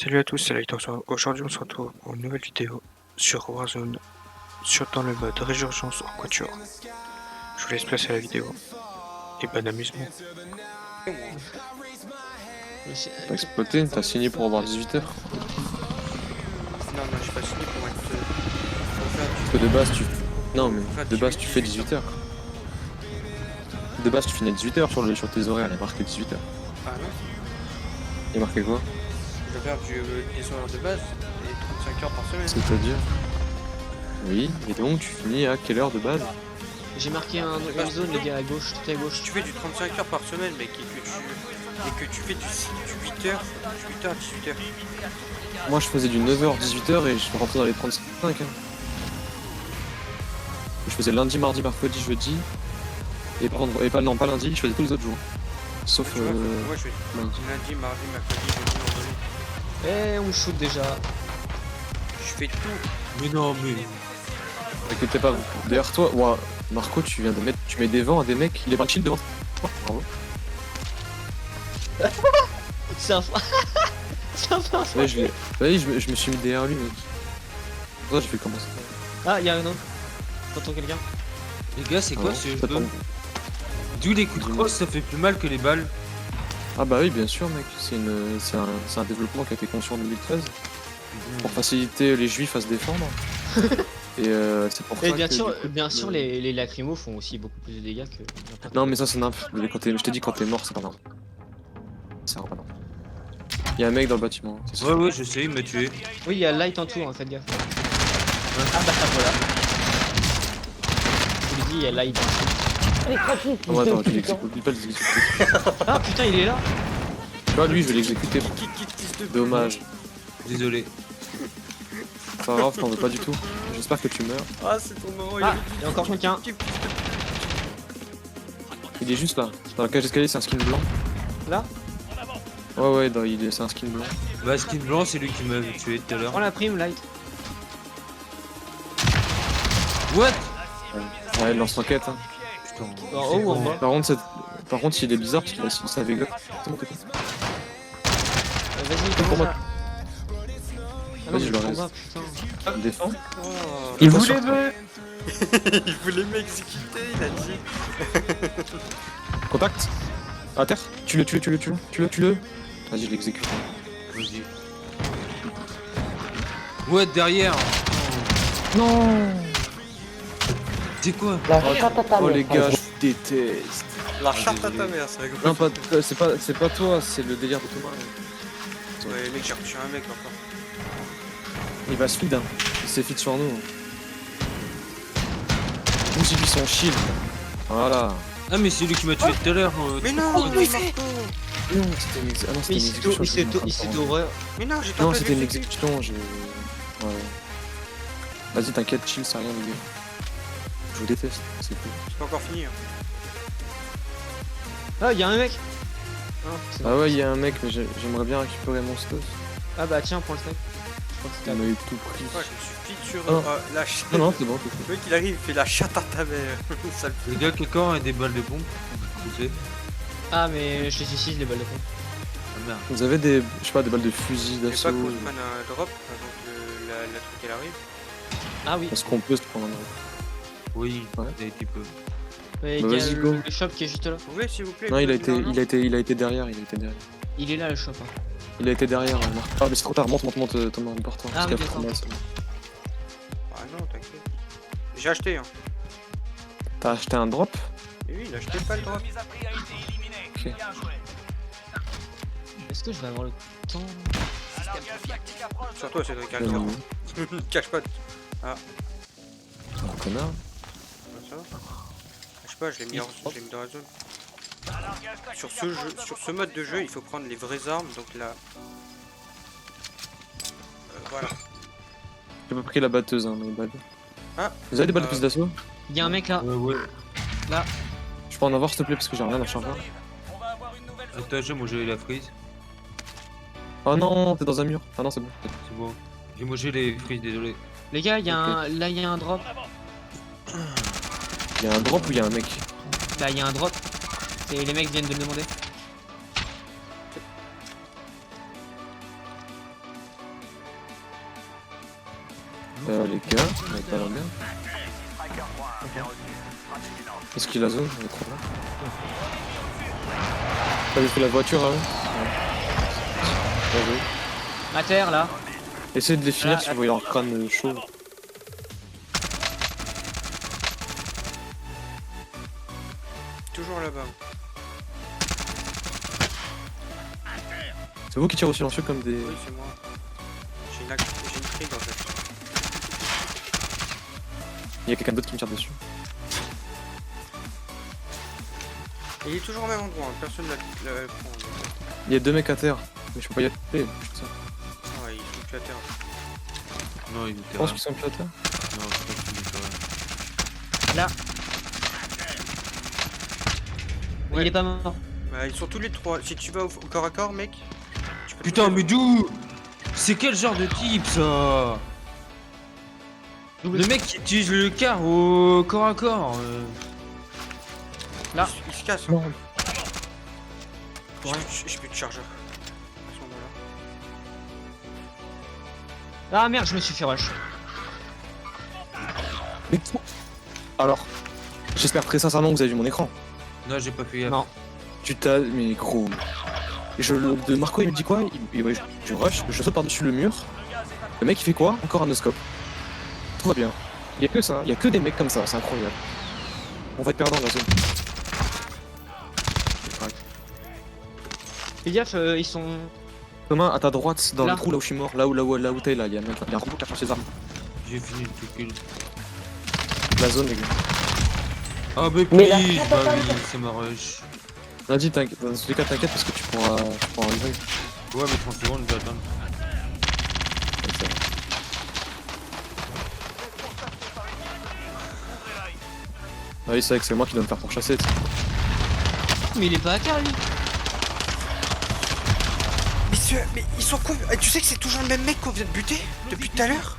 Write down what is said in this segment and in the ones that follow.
Salut à tous, c'est Lighter. Aujourd'hui, on se retrouve pour une nouvelle vidéo sur Warzone, dans le mode Résurgence en quatuor. Je vous laisse placer la vidéo et bon amusement. T'as exploité, t'as signé pour avoir 18h. Non, j'ai pas signé pour être. Parce que de base, tu. Non, mais de base, tu fais 18h. De base, tu finis à 18h sur tes horaires, il y a marqué 18h. Ah non, Il y a marqué quoi? je vais faire des horaires de base et 35 heures par semaine. C'est-à-dire? Oui, et donc tu finis à quelle heure de base? J'ai marqué une zone, les gars, à gauche, tout à gauche. Tu fais du 35 heures par semaine, mec, et que tu fais du 8h à 18h. Moi, je faisais du 9h, 18h et je suis rentré dans les 35. Hein. Je faisais lundi, mardi, mercredi, jeudi. Et pas lundi, je faisais tous les autres jours. Sauf Tu vois, moi je fais lundi. lundi, mardi, mercredi, jeudi, vendredi. Eh, on me shoot déjà. Je fais tout. Mais non, mais. T'inquiète pas, derrière toi, ouah, Marco, tu viens de mettre. Tu mets des vents à des mecs, il est pas chill devant. Bravo. C'est un c'est un Ouais, je me suis mis derrière lui, mec. Pour ça, je vais commencer. Ah, y'a un autre. T'entends quelqu'un? Les gars, c'est quoi ce jeu? Attends. D'où les coups de crosse, ça fait plus mal que les balles. Ah bah oui, bien sûr, mec. C'est un développement qui a été conçu en 2013 pour faciliter les juifs à se défendre. Et c'est pour Et ça que, bien sûr, les lacrymos font aussi beaucoup plus de dégâts que n'importe Non, mais ça, c'est n'importe. Je t'ai dit, quand t'es mort, c'est pas normal. C'est pas normal. Il y a un mec dans le bâtiment. c'est Ouais, sûr. ouais, je sais, il m'a tué. Oui, il y a light en tour, en fait, gaffe. Ah bah voilà. Je vous l'ai dit, il y a light en tour. Oh, attends, je l'exécute. Dis pas, je l'exécute. Ah putain, il est là. Tu vois, lui, je vais l'exécuter. Dommage. Désolé. C'est pas grave, t'en veux pas du tout. J'espère que tu meurs. Ah, c'est ton moment. Ah, il y a encore quelqu'un. Il est juste là. Dans la cage d'escalier, c'est un skin blanc. Là. Ouais, c'est un skin blanc. Bah, skin blanc, c'est lui qui m'a tué tout à l'heure. Prends la prime, light. What? Ouais, il lance l'enquête. Hein. Putain. En haut ou en bas? Par contre, il est bizarre parce qu'il a sa Vega. Vas-y, Pour moi. Ah non, Vas-y, je le reste. putain. Il défend. Oh, Il voulait voulait me. Il voulait m'exécuter, il a dit. Contact. À terre. Tue-le. Vas-y, je l'exécute. Vas-y. What, derrière? Non. C'est quoi? Oh les gars, je vous déteste. La charte à ta mère, c'est rigolo. Non, c'est pas toi, c'est le délire de Thomas. Ouais, mec, j'ai reçu un mec encore. Il va se feed, hein. Il s'est feed sur nous. Où j'ai mis son shield. Voilà. Ah, mais c'est lui qui m'a tué tout à l'heure. Mais non, il fait. Non, c'était une exécution. Ah non, c'était Mais une exécution. il s'est d'horreur. Mais non, j'ai Non, pas c'était une vu. exécution. Ouais. Vas-y, t'inquiète, chill, c'est rien, les gars. Je vous déteste, c'est cool. J'ai pas encore fini. Hein. Ah, il y a un mec. Ah, c'est Ah ouais, il y a un mec, mais j'aimerais bien récupérer mon stuff. Ah bah tiens, prends le snipe. Je crois que c'était à Il moi. m'a eu tout pris. Ouais, je me suis feed sur Oh. la chatte. Non, c'est bon, c'est cool. Le mec, il arrive, il fait la chatte à ta mère. Sale Les gars, quelqu'un a des balles de bombe? Ok. Ah mais je les utilise les balles de pompe. Ah merde. Vous avez des, je sais pas, des balles de fusil, Je veux d'assaut. pas qu'on se prenne un drop avant que la truc elle arrive. Ah oui. Est-ce qu'on peut se prendre un drop? Oui, Ouais. un petit peu. Mais Bah, il y a vas-y, go. le shop qui est juste là. Vous pouvez, s'il vous plaît? Non, il a été derrière, Il est là le shop. Hein. Il a été derrière, Marc. Ah, mais c'est trop tard, monte, Thomas, important. Ah, Parce qu'il y a oui, trop de masse. Ah non, t'inquiète. J'ai acheté, hein. T'as acheté un drop? Et oui, il a acheté pas le drop. Ok. Est-ce que je vais avoir le temps? Sur toi, Cédric, a le Non, drop. Cache pas. Ah, un connard. comme ça. Je sais pas, je l'ai mis dans la zone. Sur ce mode de jeu, il faut prendre les vraies armes, donc là. Voilà. J'ai pas pris la batteuse, hein, mes balles. Ah. Vous avez des balles de fusil d'assaut? Il y a un mec là. Ouais. Là. Je peux en avoir, s'il te plaît, parce que j'ai rien à charger. Attends, moi j'ai la frise. Oh non, t'es dans un mur. Ah non, c'est bon. C'est bon. Moi j'ai les frises, désolé. Les gars, il y a Ok. un. Là il y a un drop. Il y a un drop ou il y a un mec? Là il y a un drop. Et les mecs viennent de le demander. Les gars, on est pas là bien. Est-ce qu'il a la zone? On est trop là. T'as détruit la voiture là? Ouais. Bien joué. À terre là. Essayez de les finir Ah, si vous voyez leur crâne chaud. Toujours là-bas. C'est vous qui tirez au silencieux comme des... Oui, c'est moi. J'ai une trigue en fait. Il y a quelqu'un d'autre qui me tire dessus. Et il est toujours au même endroit, hein. Personne ne la prend. Il y a deux mecs à terre, mais je peux pas y aller. Je fais ça. Ah, ils sont plus à terre. Non, il Je était pense là. qu'ils sont plus à terre. Non, je pense qu'il était là. Là. Ouais. Il est pas mort. Bah, ils sont tous les trois. Si tu vas au corps à corps, mec. Tu peux Putain, tous les- mais d'où? C'est quel genre de type ça? Le mec qui utilise le car au corps à corps. Là. Il se casse. Hein. Non. J'ai plus de chargeur. À ce moment-là. Ah merde, je me suis fait rush. Mais... Alors, j'espère très sincèrement que vous avez vu mon écran. Non, j'ai pas fait gaffe. Non. Tu t'as... Mais gros... De Marco il me dit quoi? Ouais, je rush, je saute par-dessus le mur. Le mec il fait quoi? Encore un no-scope. Tout va bien. Il y a que ça, il y a que des mecs comme ça, c'est incroyable. On va être perdant dans la zone. Fais gaffe, ils sont. Thomas, à ta droite, dans Là. le trou là où je suis mort, là où t'es là, il y a un robot qui a cherché ses armes. J'ai fini le tout kill. La zone les gars. Ah, mais Mais la please, frappe, bah attends, oui, c'est ma rush. Vas-y, t'inquiète, dans tous les cas t'inquiète parce que tu pourras arriver. Ouais, mais 30 secondes, je vais attendre. Ah oui, c'est vrai que c'est moi qui dois me faire pourchasser. tu sais. Mais il est pas à terre lui. Mais ils sont quoi? Tu sais que c'est toujours le même mec qu'on vient de buter depuis tout à l'heure?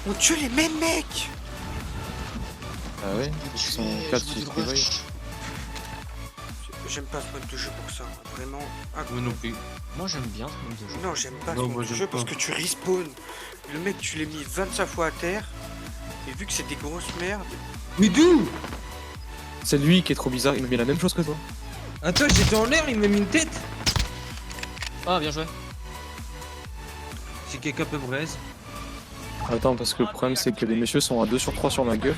On tue les mêmes mecs! Ah ouais, ils sont 4 qui se réveillent. J'aime pas ce mode de jeu pour ça, vraiment. Ah, Moi non plus. Moi j'aime bien ce mode de jeu. non, j'aime pas Non, ce moi, mode de j'aime jeu parce pas. que tu respawn. Le mec, tu l'as mis 25 fois à terre. Et vu que c'est des grosses merdes. Mais d'où? C'est lui qui est trop bizarre, il me met la même chose que toi. Attends, j'étais en l'air, il m'a mis une tête. Ah bien joué. Si quelqu'un peut me raise. Attends, parce que le problème c'est que les messieurs sont à 2 sur 3 sur ma gueule.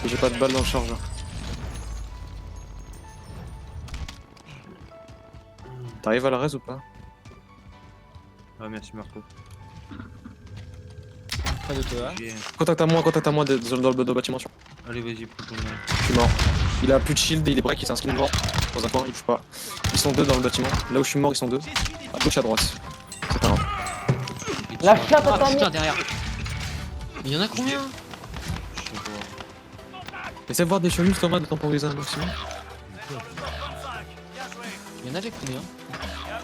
Et j'ai pas de balle dans le chargeur. T'arrives à la raise ou pas? Ah, merci Marco. Pas de toi. J'ai- Contact à moi dans le bâtiment. Allez, vas-y, prends ton main. Je suis mort. Il a plus de shield et il est break, il s'est inscrit devant. Dans un coin, il bouge pas. Ils sont deux dans le bâtiment. Là où je suis mort, ils sont deux. À gauche, à droite. C'est pas grave. La chatte Ah attends, putain derrière. Mais y'en a combien? Je sais pas. Essaie de voir des chevilles, Thomas, de temporiser un maximum. Y'en avait combien?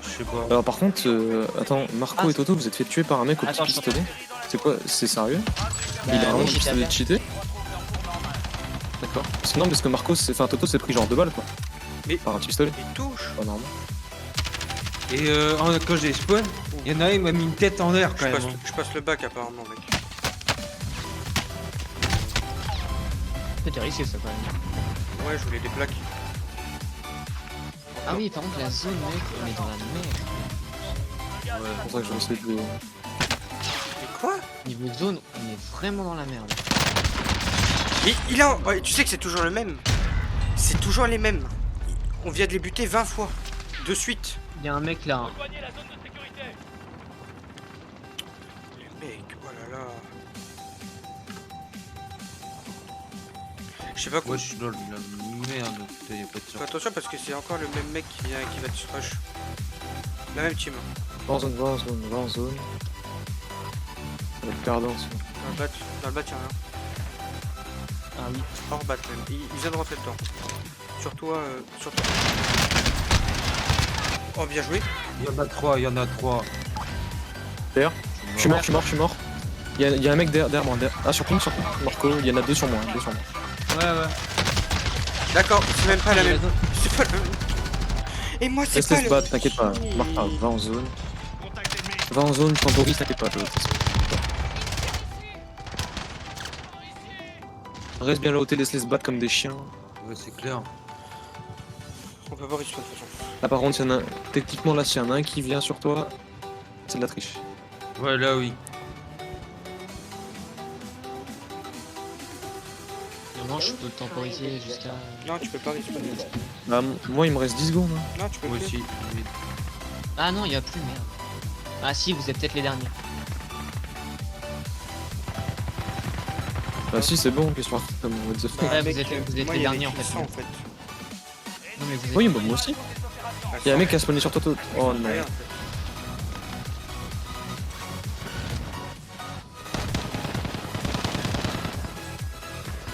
Je sais pas. Alors par contre, attends, Marco Ah, et Toto, vous êtes fait tuer par un mec au petit Attends, pistolet. C'est quoi? C'est sérieux? Bah, Il a vraiment oui, un j'étais pistolet à cheaté? D'accord. C'est non parce que Marco, enfin Toto s'est pris genre 2 balles quoi. Mais- Par un petit pistolet. Il touche! Pas normal. Et quand j'ai spawn, il y en a un, il m'a mis une tête en l'air quand même. hein. Je passe le bac apparemment, mec. C'était risqué ça quand même. Ouais, je voulais des plaques. Ah oui, par contre la zone mec, on est dans la merde. Ouais. C'est pour ça que je vais essayer de les... Mais quoi? Niveau zone, on est vraiment dans la merde. Mais il a... Ouais, tu sais que c'est toujours le même. C'est toujours les mêmes. On vient de les buter 20 fois. De suite. Il y a un mec là. Hein. Les mecs, oh là là. Je sais pas quoi. Moi, je suis dans la merde. Putain, y'a pas de Fais sens. attention parce que c'est encore le même mec qui va te rush. La même team. Va en zone, va en zone, va en zone. On va être perdant aussi. Dans le bat, y'a rien. Ah oui. Hors bat même. Il vient de rentrer dedans. Sur toi, sur toi. Oh, bien joué. Il y en a 3, il y en a 3. D'ailleurs, je suis mort. Il y a un mec derrière moi. Ah, sur ping, Marco, il y en a 2 sur moi. Ouais ouais. D'accord, c'est même pas la Il y a même. la zone. C'est pas le même. Et moi, c'est Laisse pas se le... battre, t'inquiète pas. Marc, va en zone. Va en zone, temporise, t'inquiète pas, toi. Reste bien là où t'es, laisse-les se battre comme des chiens. Ouais, c'est clair. On peut pas respawn de toute façon. Là par contre, s'il y en a techniquement là, s'il y en a un qui vient sur toi, c'est de la triche. Ouais, là, oui. Non, je peux temporiser jusqu'à. Non, tu peux pas respawn. Bah, moi il me reste 10 secondes. Hein. Non, tu peux Moi plus. aussi. Ah non, il y a plus, merde. Ah si, vous êtes peut-être les derniers. Bah si, c'est bon, qu'est-ce que tu racontes comme what the fuck. Ouais, mec, vous êtes moi, les il y avait derniers en que fait. 100, en fait. Non mais vous êtes. Oui, bah moi aussi. Ah, Il y a un 100. mec qui a spawné sur toi. Oh non. Rien, en fait.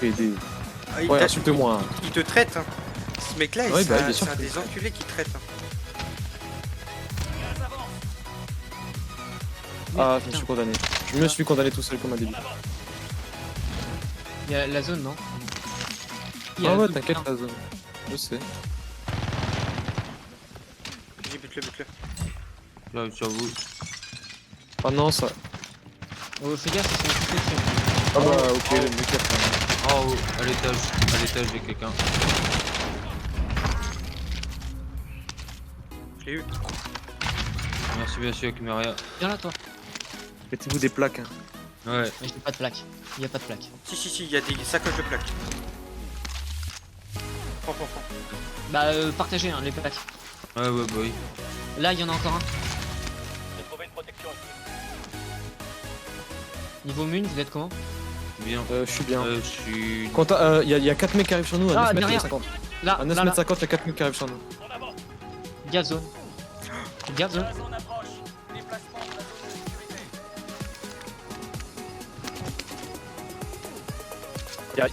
Aider. Ah, il Ouais, t'a- insulte-moi. il te traite, hein. Ce mec-là, Ouais, bah, bien c'est sûr un que- des enculés qui traite. Hein. Ah, je me putain. suis condamné. Je me suis condamné tout seul comme un début. Il y a la zone, non? Il y a Ah la ouais, zone, t'inquiète, putain. la zone. Je sais. Vas-y, bute-le, bute-le. Là, sur vous. Ah non, ça. Oh, fais gaffe, ils sont tous dessus. Ah bah, ok, le mec a En haut, à l'étage. À l'étage, il y a quelqu'un. Je l'ai eu. Merci, bien sûr, Kimeria. Viens là, toi. mettez-vous des plaques. Hein. Ouais. Mais j'ai pas de plaque. Il y a pas de plaque. Si, il y a des sacoches de plaques. Prends. Bah, partagez hein, les plaques. Ouais, bah oui. Là, il y en a encore un. Niveau mune, vous êtes comment? Bien. Je suis bien. Je suis. Il y a 4 mecs qui arrivent sur nous à Ah, 9 mètres derrière. 50. Là, À 9 là, mètres là. 50, il y a 4 mecs qui arrivent sur nous. Garde zone. Garde zone.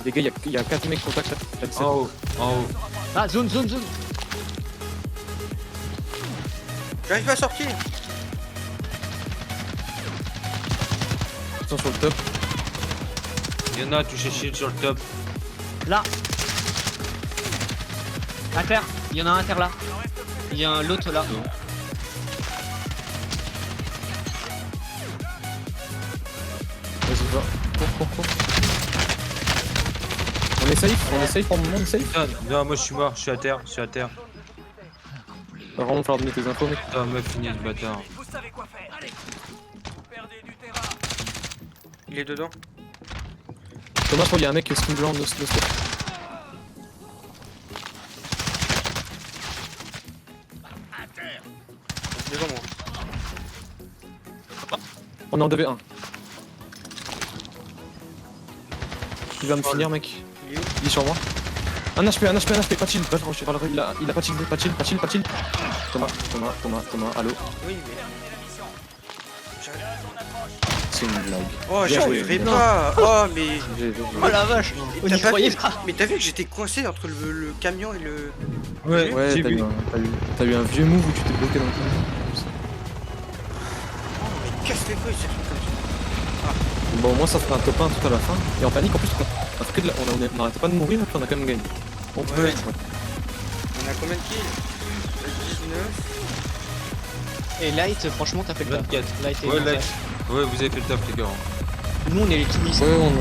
Les gars, il y a 4 mecs contact à 17. En haut. En haut. Ah, zone. J'arrive pas à sortir. Ils sont sur le top. Il y en a touché shield sur le top. Là. À terre. Il y en a un à terre là. Il y a un l'autre là. Vas-y, va. Cours. On est safe pour le moment, on est safe. Putain, non, moi je suis mort, je suis à terre. Va vraiment falloir donner tes infos, mec. Putain, m'a fini ce bâtard. Il est dedans. Thomas, je crois qu'il y a un mec qui est skin blanc, no stop. Devant moi. On est en 2v1. Il va me finir, mec. Il est où? Il est sur moi. Un HP, pas chill, il a pas chill. Thomas, allô. Oui, mais. J'arrive. C'est une blague. Oh, Bien joué. j'arriverai pas. Oh, mais. Oh la vache. On T'as y pas croyait vu pas. Mais t'as vu que j'étais coincé entre le camion et le. Ouais, Ouais, j'ai t'as vu. eu un vieux move où tu t'es bloqué dans le camion. Mais casse les couilles, ces trucs comme ça. Bon, au moins ça fera un top 1 tout à la fin. Et en panique, en plus, on n'arrêtait pas de mourir, puis on a quand même gagné. On peut Ouais. être. On a combien de kills? 19. Et Light, franchement, t'as fait le taf. 24. Light et Ouais, là. Light. Ouais, vous avez fait le taf, les gars. Nous, on est les tout lycées. Ouais,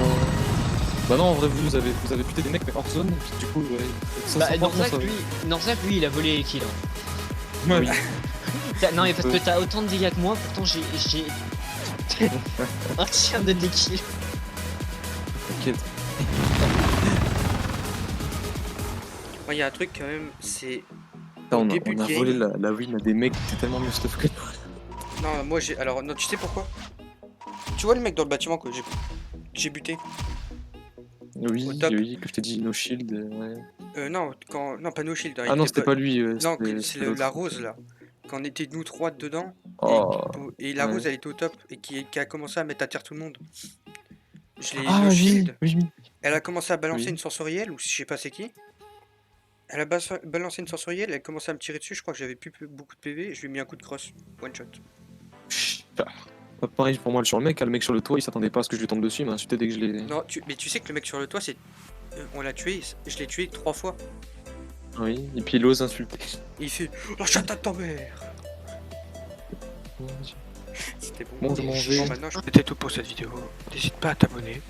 Bah non, en vrai, vous avez buté des mecs, mais hors zone, puis du coup, ouais. Ça Bah, sent pas bon, ça. Norzak, lui, il a volé les kills. hein. Oui. Non, mais parce que t'as autant de dégâts que moi, pourtant j'ai un tiers de tes kills. T'inquiète. Moi, il y a un truc quand même, c'est. Putain, on début a de game. volé la win à des mecs qui étaient tellement mieux stuff que nous. Non, moi j'ai. Alors, non, tu sais pourquoi? Tu vois le mec dans le bâtiment que j'ai buté? Oui, Au top. oui, que je t'ai dit, no shield. Ouais. Non, quand. Non, pas no shield. hein, Ah il non, était c'était pas lui. Non, c'était c'est l'autre. la rose là. Quand on était nous trois dedans, Oh. et la ouais. rose elle était au top et qui a commencé à mettre à terre tout le monde. Je l'ai Ah no oui, shield. oui. Elle a commencé à balancer Oui. une sensorielle, ou je sais pas c'est qui. Elle a balancé une sensorielle, elle a commencé à me tirer dessus, je crois que j'avais plus beaucoup de PV, et je lui ai mis un coup de crosse. One shot. Pas pareil pour moi sur le mec, le mec sur le toit il s'attendait pas à ce que je lui tombe dessus, il m'a insulté dès que je l'ai. Non, mais tu sais que le mec sur le toit, c'est. On l'a tué, je l'ai tué 3 fois. Oui, et puis il ose insulter. Et il fait. Oh, j'attends ta mère. C'était Bon, je m'en vais. Bon, maintenant, c'était tout pour cette vidéo. N'hésite pas à t'abonner,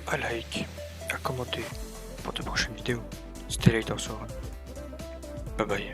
à like, à commenter pour de prochaines vidéos. C'était Later Sauron. Bye bye.